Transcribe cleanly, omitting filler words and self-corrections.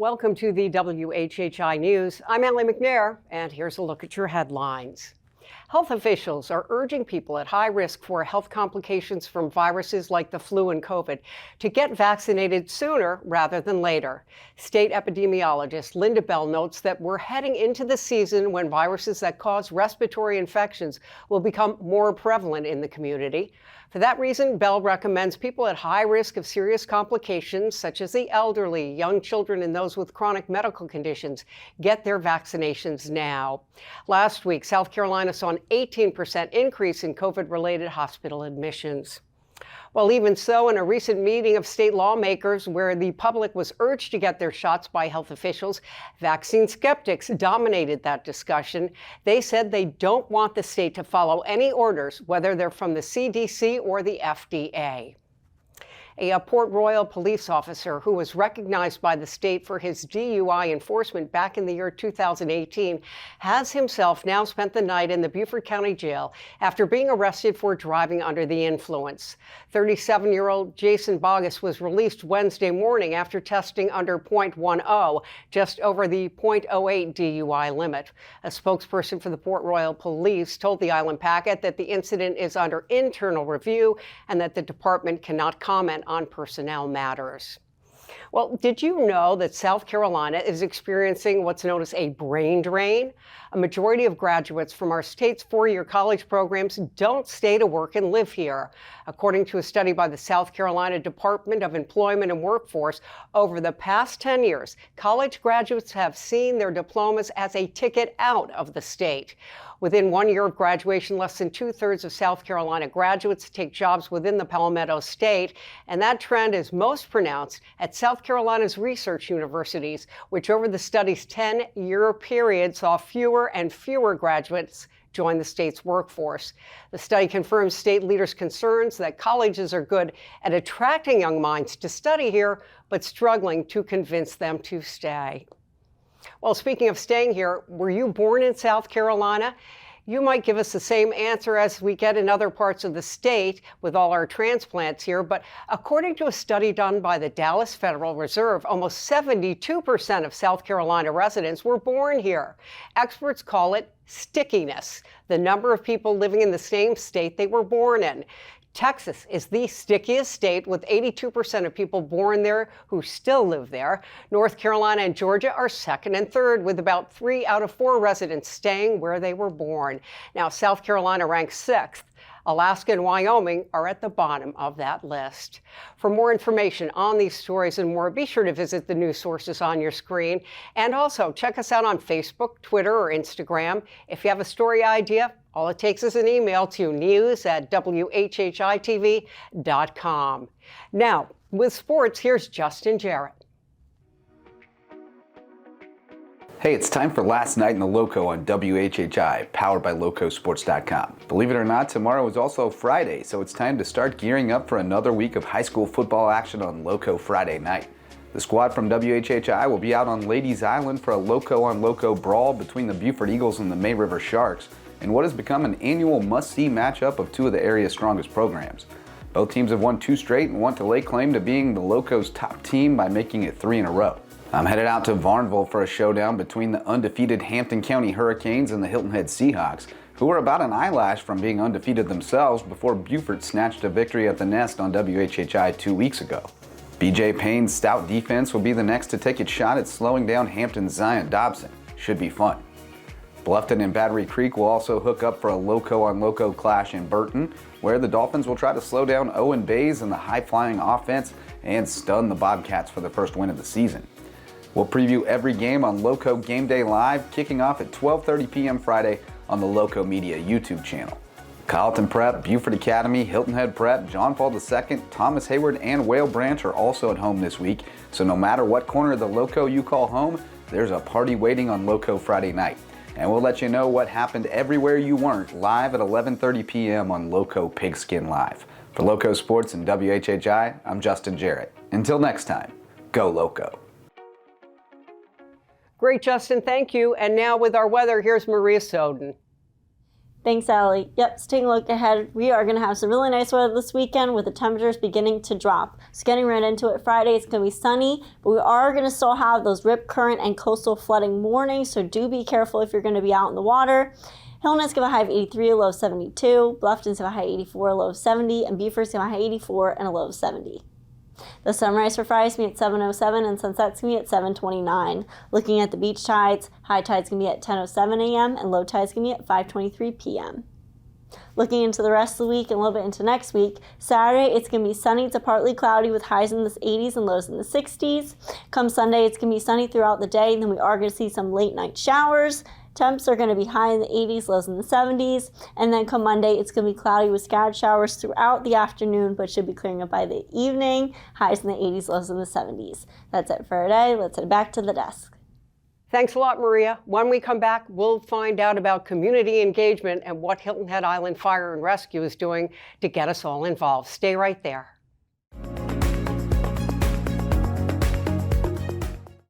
Welcome to the WHHI News. I'm Allie McNair, and here's a look at your headlines. Health officials are urging people at high risk for health complications from viruses like the flu and COVID to get vaccinated sooner rather than later. State epidemiologist Linda Bell notes that we're heading into the season when viruses that cause respiratory infections will become more prevalent in the community. For that reason, Bell recommends people at high risk of serious complications, such as the elderly, young children, and those with chronic medical conditions, get their vaccinations now. Last week, South Carolina saw an 18% increase in COVID-related hospital admissions. Well, even so, in a recent meeting of state lawmakers where the public was urged to get their shots by health officials, vaccine skeptics dominated that discussion. They said they don't want the state to follow any orders, whether they're from the CDC or the FDA. A Port Royal police officer who was recognized by the state for his DUI enforcement back in the year 2018 has himself now spent the night in the Beaufort County Jail after being arrested for driving under the influence. 37-year-old Jason Bogus was released Wednesday morning after testing under .10, just over the .08 DUI limit. A spokesperson for the Port Royal Police told the Island Packet that the incident is under internal review and that the department cannot comment on personnel matters. Well, did you know that South Carolina is experiencing what's known as a brain drain? A majority of graduates from our state's four-year college programs don't stay to work and live here. According to a study by the South Carolina Department of Employment and Workforce, over the past 10 years, college graduates have seen their diplomas as a ticket out of the state. Within 1 year of graduation, less than 2/3 of South Carolina graduates take jobs within the Palmetto State, and that trend is most pronounced at South Carolina's research universities, which over the study's 10-year period saw fewer and fewer graduates join the state's workforce. The study confirms state leaders' concerns that colleges are good at attracting young minds to study here, but struggling to convince them to stay. Well, speaking of staying here, were you born in South Carolina? You might give us the same answer as we get in other parts of the state with all our transplants here, but according to a study done by the Dallas Federal Reserve, almost 72% of South Carolina residents were born here. Experts call it stickiness, the number of people living in the same state they were born in. Texas is the stickiest state, with 82% of people born there who still live there. North Carolina and Georgia are second and third, with about 3 out of 4 residents staying where they were born. Now, South Carolina ranks 6th. Alaska and Wyoming are at the bottom of that list. For more information on these stories and more, be sure to visit the news sources on your screen. And also check us out on Facebook, Twitter, or Instagram. If you have a story idea, all it takes is an email to news@WHHITV.com. Now, with sports, here's Justin Jarrett. Hey, it's time for Last Night in the Lowco on WHHI, powered by LowcoSports.com. Believe it or not, tomorrow is also Friday, so it's time to start gearing up for another week of high school football action on Lowco Friday Night. The squad from WHHI will be out on Ladies Island for a Lowco-on-Lowco brawl between the Beaufort Eagles and the May River Sharks, in what has become an annual must-see matchup of two of the area's strongest programs. Both teams have won 2 straight and want to lay claim to being the Lowco's top team by making it 3 in a row. I'm headed out to Varnville for a showdown between the undefeated Hampton County Hurricanes and the Hilton Head Seahawks, who are about an eyelash from being undefeated themselves before Beaufort snatched a victory at the Nest on WHHI 2 weeks ago. BJ Payne's stout defense will be the next to take its shot at slowing down Hampton's Zion Dobson. Should be fun. Bluffton and Battery Creek will also hook up for a Lowco-on-Lowco clash in Burton, where the Dolphins will try to slow down Owen Bays and the high-flying offense and stun the Bobcats for the first win of the season. We'll preview every game on Lowco Game Day Live, kicking off at 12:30 p.m. Friday on the Lowco Media YouTube channel. Carleton Prep, Beaufort Academy, Hilton Head Prep, John Paul II, Thomas Hayward, and Whale Branch are also at home this week, so no matter what corner of the Lowco you call home, there's a party waiting on Lowco Friday night. And we'll let you know what happened everywhere you weren't live at 11:30 p.m. on Lowco Pigskin Live. For Lowco Sports and WHHI, I'm Justin Jarrett. Until next time, go Lowco. Great, Justin, thank you. And now with our weather, here's Maria Soden. Thanks, Allie. Yep, so taking a look ahead, we are going to have some really nice weather this weekend with the temperatures beginning to drop. So getting right into it, Friday it's going to be sunny, but we are going to still have those rip current and coastal flooding mornings, so do be careful if you're going to be out in the water. Hilton Head's going to have a high of 83, a low of 72. Bluffton's going to have a high of 84, a low of 70. And Beaufort's going to have a high of 84 and a low of 70. The sunrise for Friday is going to be at 7:07 and sunset's going to be at 7:29. Looking at the beach tides, high tide's going to be at 10:07 a.m. and low tide's going to be at 5:23 p.m. Looking into the rest of the week and a little bit into next week, Saturday it's going to be sunny to partly cloudy with highs in the 80s and lows in the 60s. Come Sunday it's going to be sunny throughout the day, and then we are going to see some late night showers. Temps are going to be high in the 80s, lows in the 70s, and then come Monday, it's going to be cloudy with scattered showers throughout the afternoon, but should be clearing up by the evening, highs in the 80s, lows in the 70s. That's it for today. Let's head back to the desk. Thanks a lot, Maria. When we come back, we'll find out about community engagement and what Hilton Head Island Fire and Rescue is doing to get us all involved. Stay right there.